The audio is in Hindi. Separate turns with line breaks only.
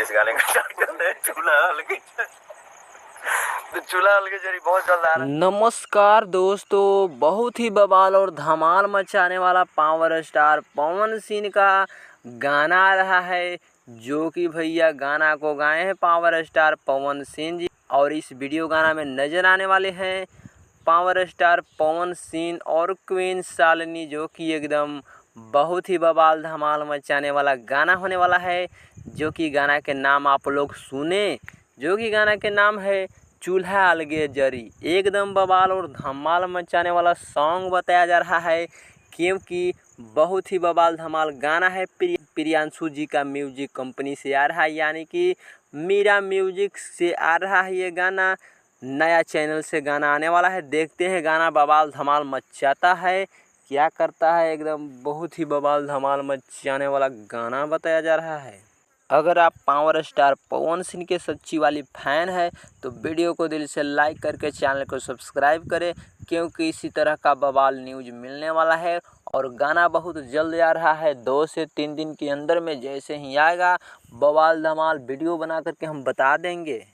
इस गाने का टाइटल है चूल्हा अलगे। तो चूल्हा अलगे जरी बहुत जल्द आ रहा है।
नमस्कार दोस्तों, बहुत ही बवाल और धमाल मचाने वाला पावर स्टार पवन सिंह का गाना आ रहा है, जो कि भैया गाना को गाए हैं पावर स्टार पवन सिंह जी। और इस वीडियो गाना में नजर आने वाले हैं पावर स्टार पवन सिंह और क्वीन शालिनी, जो कि एकदम बहुत ही बवाल धमाल मचाने वाला गाना होने वाला है। जो कि गाना के नाम आप लोग सुने, जो कि गाना के नाम है चूल्हा अलगे जरी। एकदम बवाल और धमाल मचाने वाला सॉन्ग बताया जा रहा है, क्योंकि बहुत ही बवाल धमाल गाना है। प्रियांशु जी का म्यूजिक कंपनी से आ रहा है, यानी कि मीरा म्यूजिक से आ रहा है ये गाना। नया चैनल से गाना आने वाला है। देखते हैं गाना बवाल धमाल मचाता है क्या करता है। एकदम बहुत ही बवाल धमाल मचाने वाला गाना बताया जा रहा है। अगर आप पावर स्टार पवन सिंह के सच्ची वाली फैन है तो वीडियो को दिल से लाइक करके चैनल को सब्सक्राइब करें, क्योंकि इसी तरह का बवाल न्यूज मिलने वाला है। और गाना बहुत जल्द आ रहा है, 2 से 3 दिन के अंदर में। जैसे ही आएगा बवाल धमाल वीडियो बना करके हम बता देंगे।